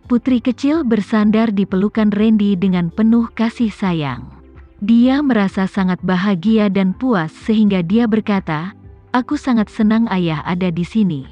Putri kecil bersandar di pelukan Randy dengan penuh kasih sayang. Dia merasa sangat bahagia dan puas sehingga dia berkata, "Aku sangat senang ayah ada di sini."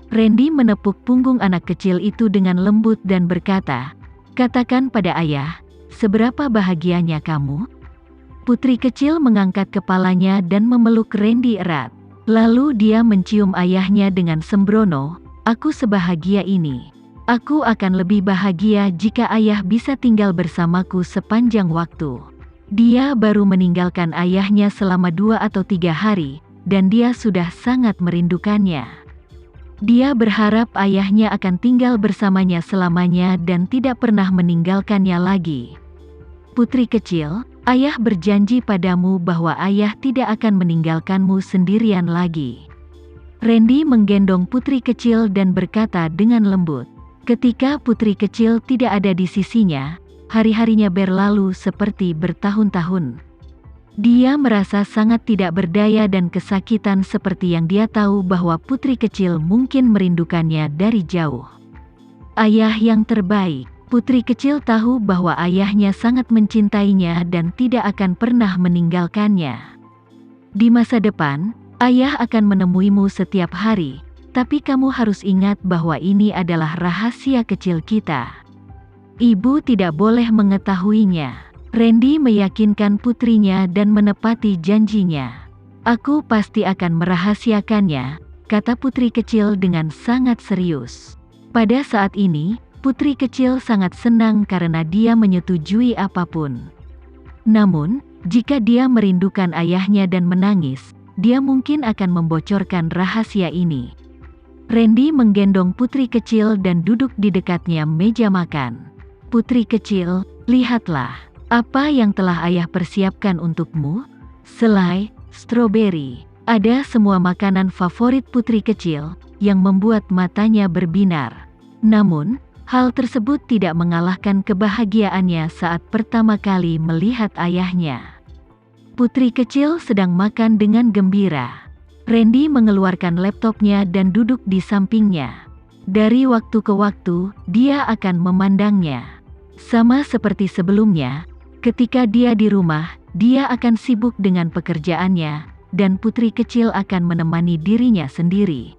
Randy menepuk punggung anak kecil itu dengan lembut dan berkata, "Katakan pada ayah, seberapa bahagianya kamu?" Putri kecil mengangkat kepalanya dan memeluk Randy erat. Lalu dia mencium ayahnya dengan sembrono, "Aku sebahagia ini. Aku akan lebih bahagia jika ayah bisa tinggal bersamaku sepanjang waktu." Dia baru meninggalkan ayahnya selama 2 atau 3 hari, dan dia sudah sangat merindukannya. Dia berharap ayahnya akan tinggal bersamanya selamanya dan tidak pernah meninggalkannya lagi. "Putri kecil, ayah berjanji padamu bahwa ayah tidak akan meninggalkanmu sendirian lagi." Randy menggendong putri kecil dan berkata dengan lembut. Ketika putri kecil tidak ada di sisinya, hari-harinya berlalu seperti bertahun-tahun. Dia merasa sangat tidak berdaya dan kesakitan seperti yang dia tahu bahwa putri kecil mungkin merindukannya dari jauh. Ayah yang terbaik. Putri kecil tahu bahwa ayahnya sangat mencintainya dan tidak akan pernah meninggalkannya. Di masa depan, ayah akan menemuimu setiap hari, tapi kamu harus ingat bahwa ini adalah rahasia kecil kita. Ibu tidak boleh mengetahuinya. Randy meyakinkan putrinya dan menepati janjinya. "Aku pasti akan merahasiakannya," kata putri kecil dengan sangat serius. Pada saat ini, putri kecil sangat senang karena dia menyetujui apapun. Namun, jika dia merindukan ayahnya dan menangis, dia mungkin akan membocorkan rahasia ini. Randy menggendong putri kecil dan duduk di dekatnya meja makan. "Putri kecil, lihatlah apa yang telah ayah persiapkan untukmu. Selai, stroberi, ada semua makanan favorit putri kecil," yang membuat matanya berbinar. Namun, hal tersebut tidak mengalahkan kebahagiaannya saat pertama kali melihat ayahnya. Putri kecil sedang makan dengan gembira. Randy mengeluarkan laptopnya dan duduk di sampingnya. Dari waktu ke waktu, dia akan memandangnya. Sama seperti sebelumnya, ketika dia di rumah, dia akan sibuk dengan pekerjaannya, dan putri kecil akan menemani dirinya sendiri.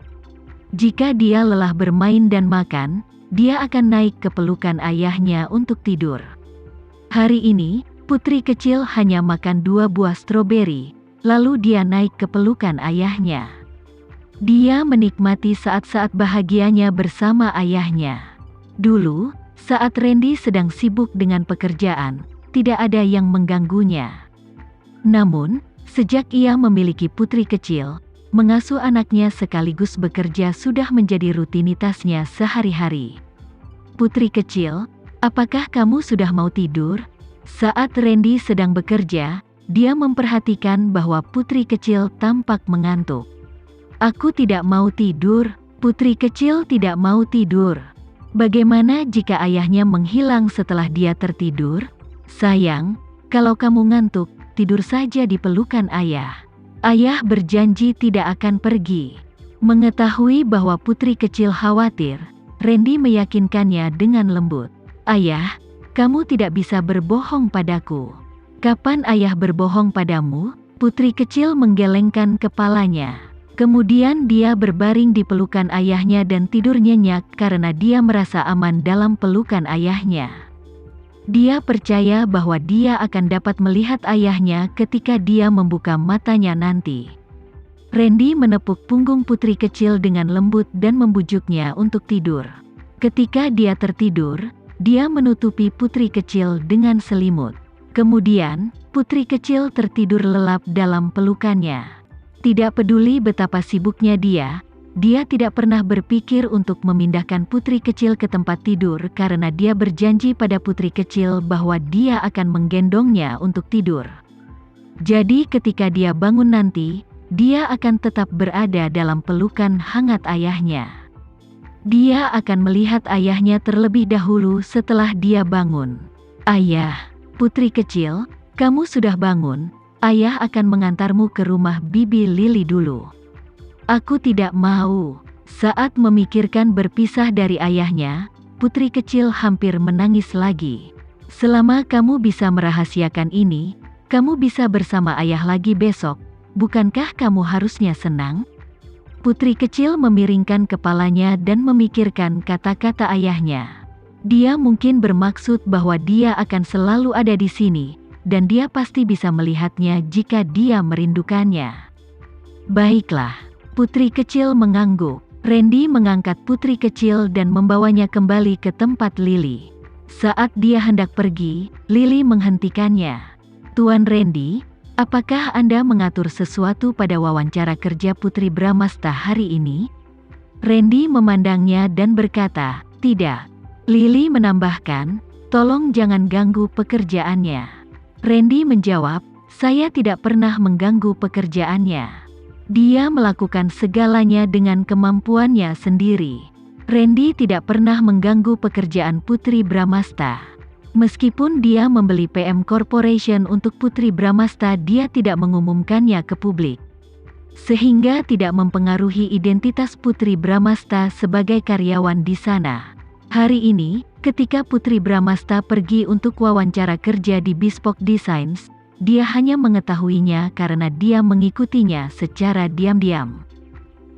Jika dia lelah bermain dan makan, dia akan naik ke pelukan ayahnya untuk tidur. Hari ini, putri kecil hanya makan 2 buah stroberi, lalu dia naik ke pelukan ayahnya. Dia menikmati saat-saat bahagianya bersama ayahnya. Dulu, saat Randy sedang sibuk dengan pekerjaan, tidak ada yang mengganggunya. Namun, sejak ia memiliki putri kecil, mengasuh anaknya sekaligus bekerja sudah menjadi rutinitasnya sehari-hari. "Putri kecil, apakah kamu sudah mau tidur?" Saat Randy sedang bekerja, dia memperhatikan bahwa putri kecil tampak mengantuk. "Aku tidak mau tidur." Putri kecil tidak mau tidur. Bagaimana jika ayahnya menghilang setelah dia tertidur? "Sayang, kalau kamu ngantuk, tidur saja di pelukan ayah. Ayah berjanji tidak akan pergi." Mengetahui bahwa putri kecil khawatir, Randy meyakinkannya dengan lembut. "Ayah, kamu tidak bisa berbohong padaku." "Kapan ayah berbohong padamu?" Putri kecil menggelengkan kepalanya. Kemudian dia berbaring di pelukan ayahnya dan tidur nyenyak karena dia merasa aman dalam pelukan ayahnya. Dia percaya bahwa dia akan dapat melihat ayahnya ketika dia membuka matanya nanti. Randy menepuk punggung putri kecil dengan lembut dan membujuknya untuk tidur. Ketika dia tertidur, dia menutupi putri kecil dengan selimut. Kemudian, putri kecil tertidur lelap dalam pelukannya. Tidak peduli betapa sibuknya dia tidak pernah berpikir untuk memindahkan putri kecil ke tempat tidur karena dia berjanji pada putri kecil bahwa dia akan menggendongnya untuk tidur. Jadi ketika dia bangun nanti, dia akan tetap berada dalam pelukan hangat ayahnya. Dia akan melihat ayahnya terlebih dahulu setelah dia bangun. "Ayah, putri kecil, kamu sudah bangun. Ayah akan mengantarmu ke rumah Bibi Lily dulu." "Aku tidak mau." Saat memikirkan berpisah dari ayahnya, putri kecil hampir menangis lagi. Selama kamu bisa merahasiakan ini, kamu bisa bersama ayah lagi besok. Bukankah kamu harusnya senang? Putri kecil memiringkan kepalanya dan memikirkan kata-kata ayahnya. Dia mungkin bermaksud bahwa dia akan selalu ada di sini, dan dia pasti bisa melihatnya jika dia merindukannya. Baiklah, putri kecil mengangguk. Randy mengangkat putri kecil dan membawanya kembali ke tempat Lily. Saat dia hendak pergi, Lily menghentikannya. Tuan Randy, apakah Anda mengatur sesuatu pada wawancara kerja Putri Bramasta hari ini? Randy memandangnya dan berkata, tidak. Lily menambahkan, tolong jangan ganggu pekerjaannya. Randy menjawab, saya tidak pernah mengganggu pekerjaannya. Dia melakukan segalanya dengan kemampuannya sendiri. Randy tidak pernah mengganggu pekerjaan Putri Bramasta. Meskipun dia membeli PM Corporation untuk Putri Bramasta, dia tidak mengumumkannya ke publik. Sehingga tidak mempengaruhi identitas Putri Bramasta sebagai karyawan di sana. Hari ini, ketika Putri Bramasta pergi untuk wawancara kerja di Bespoke Designs, dia hanya mengetahuinya karena dia mengikutinya secara diam-diam.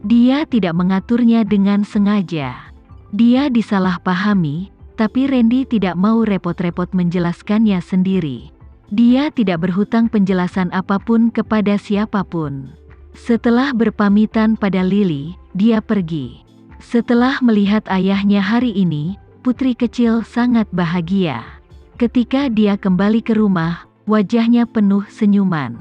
Dia tidak mengaturnya dengan sengaja. Dia disalahpahami, tapi Randy tidak mau repot-repot menjelaskannya sendiri. Dia tidak berhutang penjelasan apapun kepada siapapun. Setelah berpamitan pada Lily, dia pergi. Setelah melihat ayahnya hari ini, putri kecil sangat bahagia. Ketika dia kembali ke rumah, wajahnya penuh senyuman.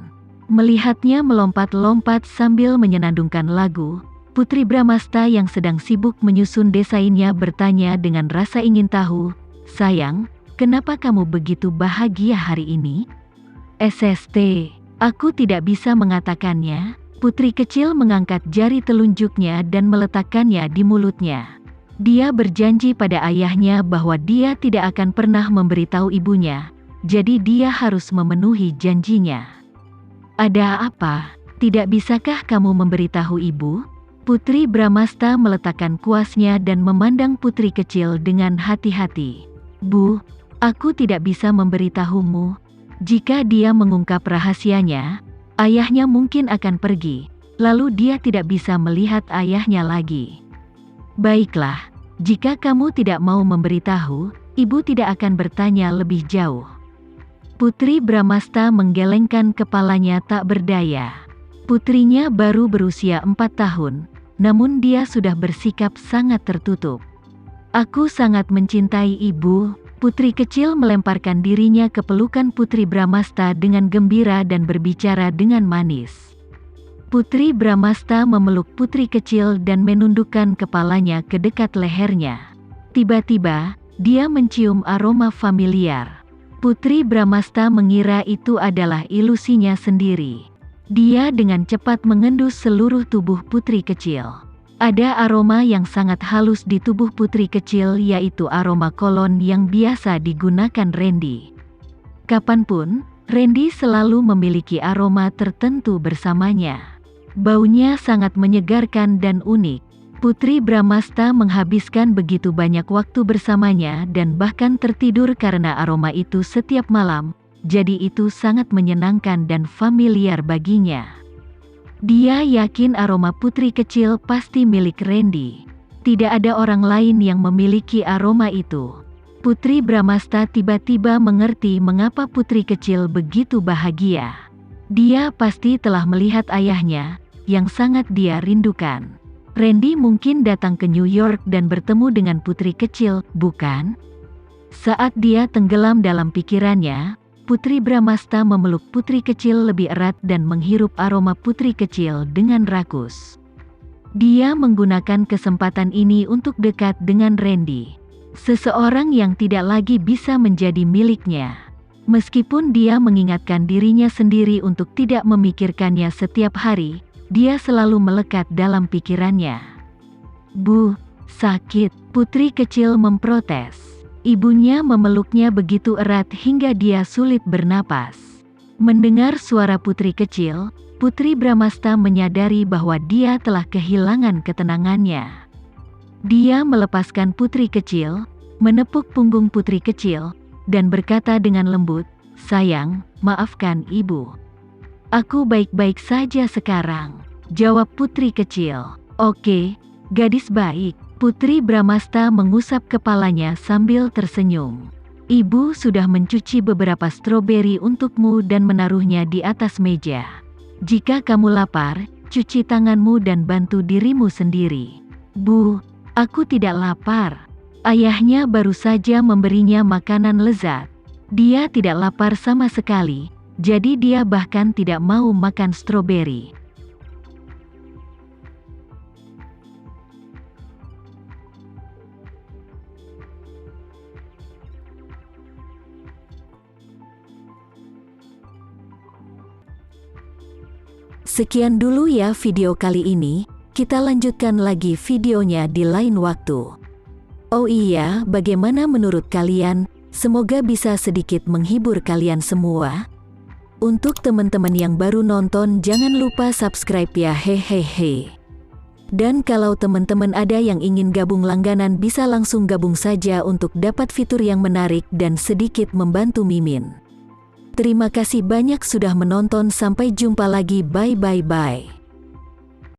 Melihatnya melompat-lompat sambil menyenandungkan lagu, Putri Bramasta yang sedang sibuk menyusun desainnya bertanya dengan rasa ingin tahu, sayang, kenapa kamu begitu bahagia hari ini? SST, aku tidak bisa mengatakannya. Putri kecil mengangkat jari telunjuknya dan meletakkannya di mulutnya. Dia berjanji pada ayahnya bahwa dia tidak akan pernah memberitahu ibunya, jadi dia harus memenuhi janjinya. Ada apa? Tidak bisakah kamu memberitahu ibu? Putri Bramasta meletakkan kuasnya dan memandang putri kecil dengan hati-hati. Bu, aku tidak bisa memberitahumu. Jika dia mengungkap rahasianya, ayahnya mungkin akan pergi, lalu dia tidak bisa melihat ayahnya lagi. Baiklah, jika kamu tidak mau memberitahu, ibu tidak akan bertanya lebih jauh. Putri Bramasta menggelengkan kepalanya tak berdaya. Putrinya baru berusia 4 tahun, namun dia sudah bersikap sangat tertutup. Aku sangat mencintai ibu. Putri kecil melemparkan dirinya ke pelukan Putri Bramasta dengan gembira dan berbicara dengan manis. Putri Bramasta memeluk putri kecil dan menundukkan kepalanya ke dekat lehernya. Tiba-tiba, dia mencium aroma familiar. Putri Bramasta mengira itu adalah ilusinya sendiri. Dia dengan cepat mengendus seluruh tubuh putri kecil. Ada aroma yang sangat halus di tubuh putri kecil, yaitu aroma kolon yang biasa digunakan Randy. Kapanpun, Randy selalu memiliki aroma tertentu bersamanya. Baunya sangat menyegarkan dan unik. Putri Bramasta menghabiskan begitu banyak waktu bersamanya dan bahkan tertidur karena aroma itu setiap malam, jadi itu sangat menyenangkan dan familiar baginya. Dia yakin aroma putri kecil pasti milik Randy. Tidak ada orang lain yang memiliki aroma itu. Putri Bramasta tiba-tiba mengerti mengapa putri kecil begitu bahagia. Dia pasti telah melihat ayahnya, yang sangat dia rindukan. Randy mungkin datang ke New York dan bertemu dengan putri kecil, bukan? Saat dia tenggelam dalam pikirannya, Putri Bramasta memeluk putri kecil lebih erat dan menghirup aroma putri kecil dengan rakus. Dia menggunakan kesempatan ini untuk dekat dengan Randy. Seseorang yang tidak lagi bisa menjadi miliknya. Meskipun dia mengingatkan dirinya sendiri untuk tidak memikirkannya setiap hari, dia selalu melekat dalam pikirannya. Bu, sakit, putri kecil memprotes. Ibunya memeluknya begitu erat hingga dia sulit bernapas. Mendengar suara putri kecil, Putri Bramasta menyadari bahwa dia telah kehilangan ketenangannya. Dia melepaskan putri kecil, menepuk punggung putri kecil, dan berkata dengan lembut, "Sayang, maafkan ibu. Aku baik-baik saja sekarang," jawab putri kecil. "Oke, gadis baik." Putri Bramasta mengusap kepalanya sambil tersenyum. "Ibu sudah mencuci beberapa stroberi untukmu dan menaruhnya di atas meja. Jika kamu lapar, cuci tanganmu dan bantu dirimu sendiri." "Bu, aku tidak lapar." Ayahnya baru saja memberinya makanan lezat. Dia tidak lapar sama sekali, jadi dia bahkan tidak mau makan stroberi. Sekian dulu ya video kali ini, kita lanjutkan lagi videonya di lain waktu. Oh iya, bagaimana menurut kalian? Semoga bisa sedikit menghibur kalian semua. Untuk teman-teman yang baru nonton, jangan lupa subscribe ya, hehehe. Dan kalau teman-teman ada yang ingin gabung langganan, bisa langsung gabung saja untuk dapat fitur yang menarik dan sedikit membantu Mimin. Terima kasih banyak sudah menonton, sampai jumpa lagi, bye.